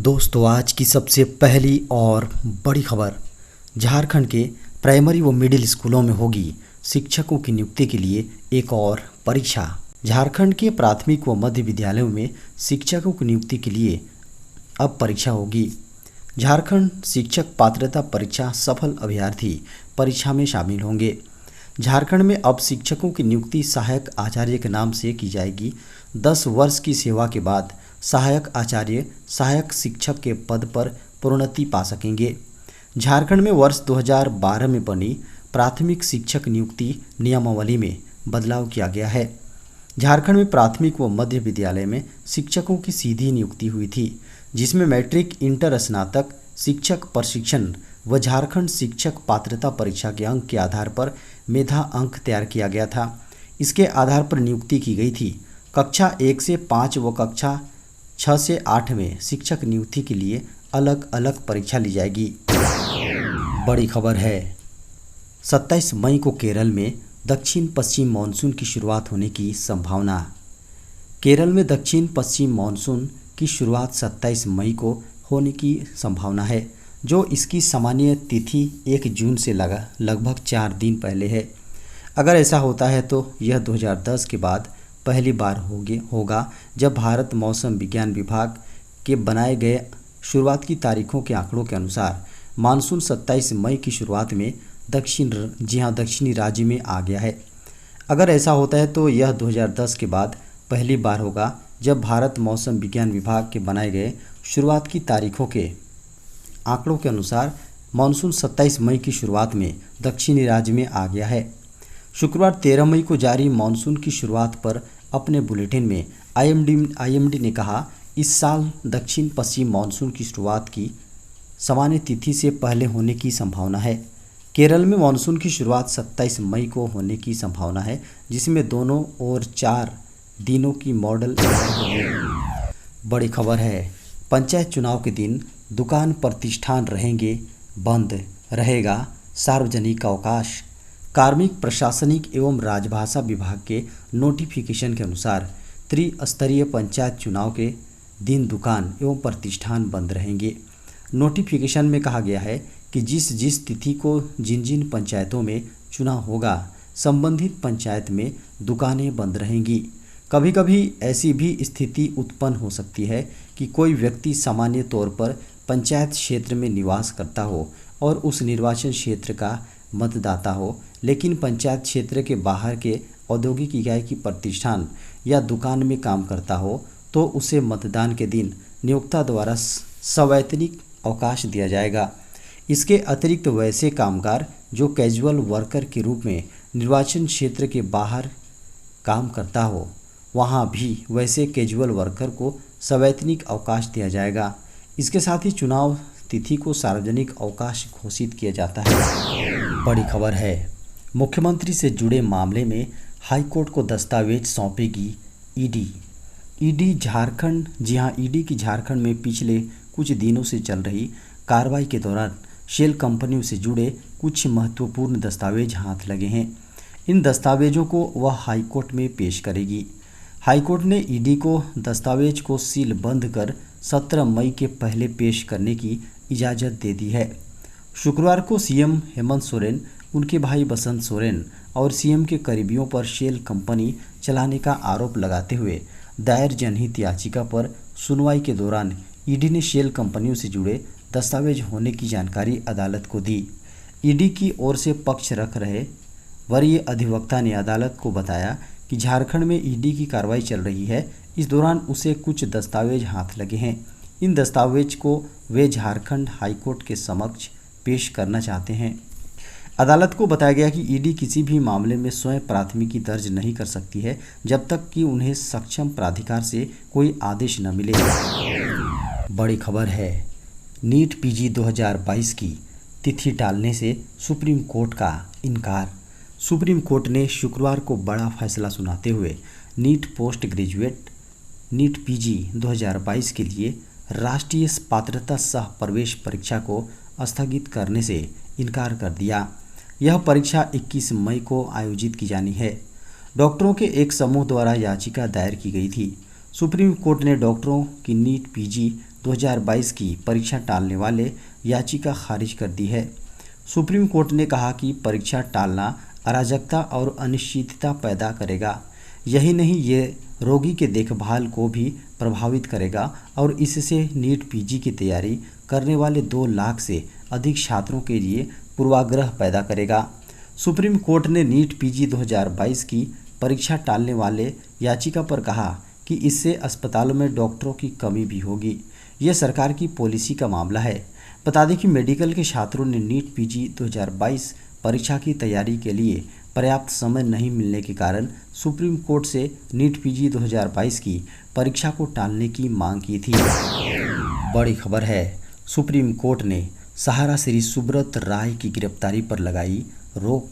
दोस्तों, आज की सबसे पहली और बड़ी खबर। झारखंड के प्राइमरी व मिडिल स्कूलों में होगी शिक्षकों की नियुक्ति के लिए एक और परीक्षा। झारखंड के प्राथमिक व मध्य विद्यालयों में शिक्षकों की नियुक्ति के लिए अब परीक्षा होगी। झारखंड शिक्षक पात्रता परीक्षा सफल अभ्यर्थी परीक्षा में शामिल होंगे। झारखंड में अब शिक्षकों की नियुक्ति सहायक आचार्य के नाम से की जाएगी। 10 वर्ष की सेवा के बाद सहायक आचार्य सहायक शिक्षक के पद पर प्रोन्नति पा सकेंगे। झारखंड में वर्ष 2012 में बनी प्राथमिक शिक्षक नियुक्ति नियमावली में बदलाव किया गया है। झारखंड में प्राथमिक व मध्य विद्यालय में शिक्षकों की सीधी नियुक्ति हुई थी, जिसमें मैट्रिक, इंटर, स्नातक शिक्षक प्रशिक्षण व झारखंड शिक्षक पात्रता परीक्षा के अंक के आधार पर मेधा अंक तैयार किया गया था। इसके आधार पर नियुक्ति की गई थी। कक्षा 1 से 5 व कक्षा 6 से 8 में शिक्षक नियुक्ति के लिए अलग अलग परीक्षा ली जाएगी। बड़ी खबर है, 27 मई को केरल में दक्षिण पश्चिम मानसून की शुरुआत होने की संभावना। केरल में दक्षिण पश्चिम मानसून की शुरुआत 27 मई को होने की संभावना है, जो इसकी सामान्य तिथि 1 जून से लगभग 4 दिन पहले है। अगर ऐसा होता है तो यह 2010 के बाद पहली बार होगा जब भारत मौसम विज्ञान विभाग के बनाए गए शुरुआत की तारीखों के आंकड़ों के अनुसार मानसून 27 मई की शुरुआत में दक्षिणी राज्य में आ गया है। अगर ऐसा होता है तो यह 2010 के बाद पहली बार होगा जब भारत मौसम विज्ञान विभाग के बनाए गए शुरुआत की तारीखों के आंकड़ों के अनुसार मानसून 27 मई की शुरुआत में दक्षिणी राज्य में आ गया है। शुक्रवार 13 मई को जारी मानसून की शुरुआत पर अपने बुलेटिन में आईएमडी ने कहा, इस साल दक्षिण पश्चिम मानसून की शुरुआत की सामान्य तिथि से पहले होने की संभावना है। केरल में मानसून की शुरुआत 27 मई को होने की संभावना है, जिसमें दोनों और 4 दिनों की मॉडल। बड़ी खबर है, पंचायत चुनाव के दिन दुकान प्रतिष्ठान रहेंगे बंद, रहेगा सार्वजनिक अवकाश। कार्मिक, प्रशासनिक एवं राजभाषा विभाग के नोटिफिकेशन के अनुसार त्रिस्तरीय पंचायत चुनाव के दिन दुकान एवं प्रतिष्ठान बंद रहेंगे। नोटिफिकेशन में कहा गया है कि जिस तिथि को जिन पंचायतों में चुनाव होगा, संबंधित पंचायत में दुकानें बंद रहेंगी। कभी कभी ऐसी भी स्थिति उत्पन्न हो सकती है कि कोई व्यक्ति सामान्य तौर पर पंचायत क्षेत्र में निवास करता हो और उस निर्वाचन क्षेत्र का मतदाता हो, लेकिन पंचायत क्षेत्र के बाहर के औद्योगिक इकाई की प्रतिष्ठान या दुकान में काम करता हो, तो उसे मतदान के दिन नियोक्ता द्वारा सवैतनिक अवकाश दिया जाएगा। इसके अतिरिक्त वैसे कामगार जो कैजुअल वर्कर के रूप में निर्वाचन क्षेत्र के बाहर काम करता हो, वहाँ भी वैसे कैजुअल वर्कर को सवैतनिक अवकाश दिया जाएगा। इसके साथ ही चुनाव तिथि को सार्वजनिक अवकाश घोषित किया जाता है। बड़ी खबर है, मुख्यमंत्री से जुड़े मामले में हाईकोर्ट को दस्तावेज सौंपेगी ईडी झारखंड। जी हां, ईडी की झारखंड में पिछले कुछ दिनों से चल रही कार्रवाई के दौरान शेल कंपनियों से जुड़े कुछ महत्वपूर्ण दस्तावेज हाथ लगे हैं। इन दस्तावेजों को वह हाईकोर्ट में पेश करेगी। हाईकोर्ट ने ईडी को दस्तावेज को सील बंद कर 17 मई के पहले पेश करने की इजाज़त दे दी है। शुक्रवार को सीएम हेमंत सोरेन, उनके भाई बसंत सोरेन और सीएम के करीबियों पर शेल कंपनी चलाने का आरोप लगाते हुए दायर जनहित याचिका पर सुनवाई के दौरान ईडी ने शेल कंपनियों से जुड़े दस्तावेज होने की जानकारी अदालत को दी। ईडी की ओर से पक्ष रख रहे वरीय अधिवक्ता ने अदालत को बताया कि झारखंड में ईडी की कार्रवाई चल रही है। इस दौरान उसे कुछ दस्तावेज हाथ लगे हैं। इन दस्तावेज को वे झारखंड हाईकोर्ट के समक्ष पेश करना चाहते हैं। अदालत को बताया गया कि ईडी किसी भी मामले में स्वयं प्राथमिकी दर्ज नहीं कर सकती है जब तक कि उन्हें सक्षम प्राधिकार से कोई आदेश न मिले। बड़ी खबर है, नीट पीजी 2022 की तिथि टालने से सुप्रीम कोर्ट का इनकार। सुप्रीम कोर्ट ने शुक्रवार को बड़ा फैसला सुनाते हुए NEET post graduate NEET PG 2022 के लिए राष्ट्रीय पात्रता सह प्रवेश परीक्षा को स्थगित करने से इनकार कर दिया। यह परीक्षा 21 मई को आयोजित की जानी है। डॉक्टरों के एक समूह द्वारा याचिका दायर की गई थी। सुप्रीम कोर्ट ने डॉक्टरों की नीट पीजी 2022 की परीक्षा टालने वाले याचिका खारिज कर दी है। सुप्रीम कोर्ट ने कहा कि परीक्षा टालना अराजकता और अनिश्चितता पैदा करेगा। यही नहीं, ये रोगी के देखभाल को भी प्रभावित करेगा और इससे नीट पीजी की तैयारी करने वाले 2 लाख से अधिक छात्रों के लिए पूर्वाग्रह पैदा करेगा। सुप्रीम कोर्ट ने नीट पीजी 2022 की परीक्षा टालने वाले याचिका पर कहा कि इससे अस्पतालों में डॉक्टरों की कमी भी होगी। यह सरकार की पॉलिसी का मामला है। बता दें कि मेडिकल के छात्रों ने नीट पीजी 2022 परीक्षा की तैयारी के लिए पर्याप्त समय नहीं मिलने के कारण सुप्रीम कोर्ट से नीट पीजी 2022 की परीक्षा को टालने की मांग की थी। बड़ी खबर है, सुप्रीम कोर्ट ने सहारा श्री सुब्रत राय की गिरफ्तारी पर लगाई रोक।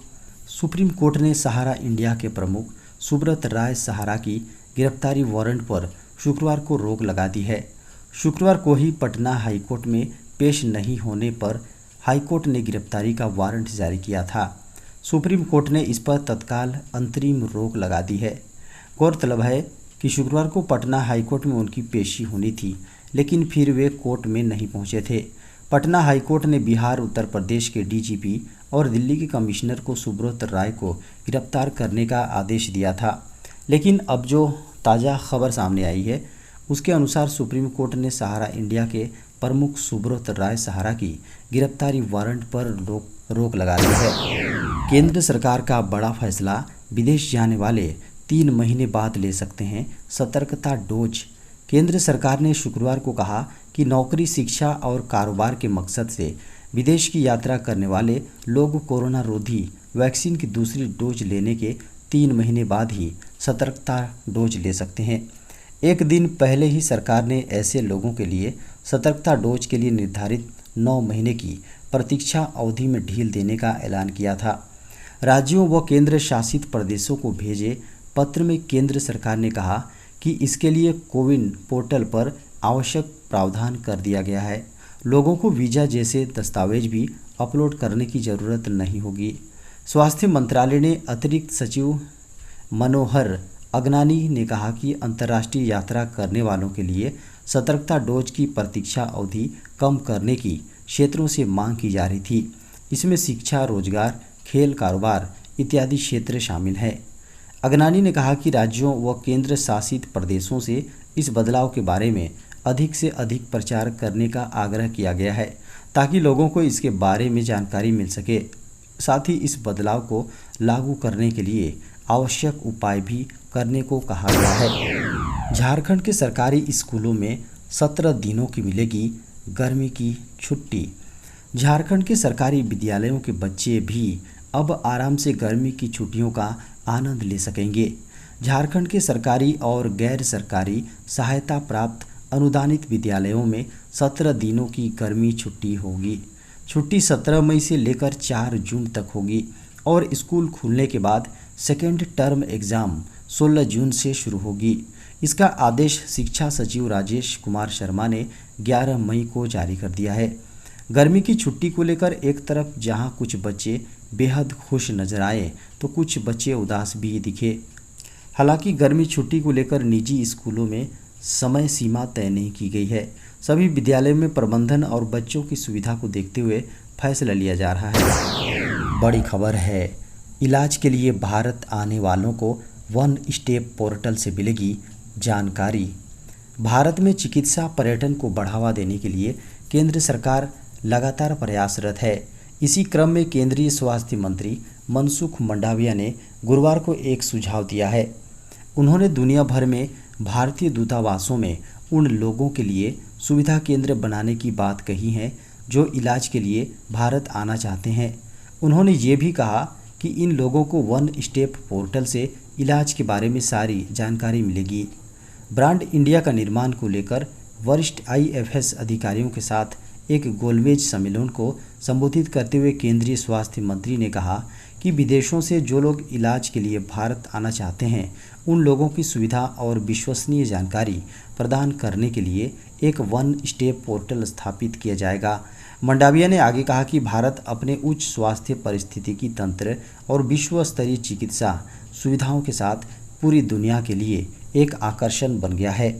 सुप्रीम कोर्ट ने सहारा इंडिया के प्रमुख सुब्रत राय सहारा की गिरफ्तारी वारंट पर शुक्रवार को रोक लगा दी है। शुक्रवार को ही पटना हाईकोर्ट में पेश नहीं होने पर हाईकोर्ट ने गिरफ्तारी का वारंट जारी किया था। सुप्रीम कोर्ट ने इस पर तत्काल अंतरिम रोक लगा दी है। गौरतलब है कि शुक्रवार को पटना हाईकोर्ट में उनकी पेशी होनी थी, लेकिन फिर वे कोर्ट में नहीं पहुंचे थे। पटना हाईकोर्ट ने बिहार, उत्तर प्रदेश के डीजीपी और दिल्ली के कमिश्नर को सुब्रत राय को गिरफ्तार करने का आदेश दिया था, लेकिन अब जो ताज़ा खबर सामने आई है उसके अनुसार सुप्रीम कोर्ट ने सहारा इंडिया के प्रमुख सुब्रत राय सहारा की गिरफ्तारी वारंट पर रोक लगा दी है। केंद्र सरकार का बड़ा फैसला, विदेश जाने वाले 3 महीने बाद ले सकते हैं सतर्कता डोज। केंद्र सरकार ने शुक्रवार को कहा कि नौकरी, शिक्षा और कारोबार के मकसद से विदेश की यात्रा करने वाले लोग कोरोना रोधी वैक्सीन की दूसरी डोज लेने के 3 महीने बाद ही सतर्कता डोज ले सकते हैं। एक दिन पहले ही सरकार ने ऐसे लोगों के लिए सतर्कता डोज के लिए निर्धारित 9 महीने की प्रतीक्षा अवधि में ढील देने का ऐलान किया था। राज्यों व केंद्र शासित प्रदेशों को भेजे पत्र में केंद्र सरकार ने कहा कि इसके लिए कोविन पोर्टल पर आवश्यक प्रावधान कर दिया गया है। लोगों को वीज़ा जैसे दस्तावेज भी अपलोड करने की ज़रूरत नहीं होगी। स्वास्थ्य मंत्रालय ने अतिरिक्त सचिव मनोहर अगनानी ने कहा कि अंतर्राष्ट्रीय यात्रा करने वालों के लिए सतर्कता डोज की प्रतीक्षा अवधि कम करने की क्षेत्रों से मांग की जा रही थी। इसमें शिक्षा, रोजगार, खेल, कारोबार इत्यादि क्षेत्र शामिल हैं। अगनानी ने कहा कि राज्यों व केंद्र शासित प्रदेशों से इस बदलाव के बारे में अधिक से अधिक प्रचार करने का आग्रह किया गया है ताकि लोगों को इसके बारे में जानकारी मिल सके। साथ ही इस बदलाव को लागू करने के लिए आवश्यक उपाय भी करने को कहा गया है। झारखंड के सरकारी स्कूलों में 17 दिनों की मिलेगी गर्मी की छुट्टी। झारखंड के सरकारी विद्यालयों के बच्चे भी अब आराम से गर्मी की छुट्टियों का आनंद ले सकेंगे। झारखंड के सरकारी और गैर सरकारी सहायता प्राप्त अनुदानित विद्यालयों में 17 दिनों की गर्मी छुट्टी होगी। छुट्टी 17 मई से लेकर 4 जून तक होगी और स्कूल खुलने के बाद सेकेंड टर्म एग्ज़ाम 16 जून से शुरू होगी। इसका आदेश शिक्षा सचिव राजेश कुमार शर्मा ने 11 मई को जारी कर दिया है। गर्मी की छुट्टी को लेकर एक तरफ जहां कुछ बच्चे बेहद खुश नजर आए तो कुछ बच्चे उदास भी दिखे। हालांकि गर्मी छुट्टी को लेकर निजी स्कूलों में समय सीमा तय नहीं की गई है। सभी विद्यालयों में प्रबंधन और बच्चों की सुविधा को देखते हुए फैसला लिया जा रहा है। बड़ी खबर है, इलाज के लिए भारत आने वालों को 1 स्टेप पोर्टल से मिलेगी जानकारी। भारत में चिकित्सा पर्यटन को बढ़ावा देने के लिए केंद्र सरकार लगातार प्रयासरत है। इसी क्रम में केंद्रीय स्वास्थ्य मंत्री मनसुख मंडाविया ने गुरुवार को एक सुझाव दिया है। उन्होंने दुनिया भर में भारतीय दूतावासों में उन लोगों के लिए सुविधा केंद्र बनाने की बात कही है जो इलाज के लिए भारत आना चाहते हैं। उन्होंने ये भी कहा कि इन लोगों को 1 स्टेप पोर्टल से इलाज के बारे में सारी जानकारी मिलेगी। ब्रांड इंडिया का निर्माण को लेकर वरिष्ठ IFS अधिकारियों के साथ एक गोलमेज सम्मेलन को संबोधित करते हुए केंद्रीय स्वास्थ्य मंत्री ने कहा कि विदेशों से जो लोग इलाज के लिए भारत आना चाहते हैं उन लोगों की सुविधा और विश्वसनीय जानकारी प्रदान करने के लिए एक 1 स्टेप पोर्टल स्थापित किया जाएगा। मंडाविया ने आगे कहा कि भारत अपने उच्च स्वास्थ्य पारिस्थितिकी तंत्र और विश्व स्तरीय चिकित्सा सुविधाओं के साथ पूरी दुनिया के लिए एक आकर्षण बन गया है।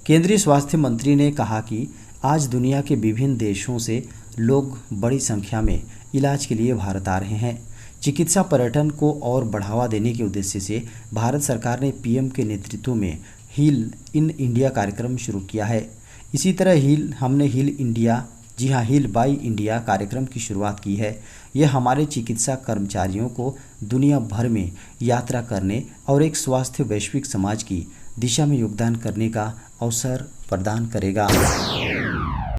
केंद्रीय स्वास्थ्य मंत्री ने कहा कि आज दुनिया के विभिन्न देशों से लोग बड़ी संख्या में इलाज के लिए भारत आ रहे हैं। चिकित्सा पर्यटन को और बढ़ावा देने के उद्देश्य से भारत सरकार ने पीएम के नेतृत्व में हील इन इंडिया कार्यक्रम शुरू किया है। इसी तरह हमने हील इंडिया, जी हाँ, हील बाय इंडिया कार्यक्रम की शुरुआत की है। यह हमारे चिकित्सा कर्मचारियों को दुनिया भर में यात्रा करने और एक स्वास्थ्य वैश्विक समाज की दिशा में योगदान करने का अवसर प्रदान करेगा।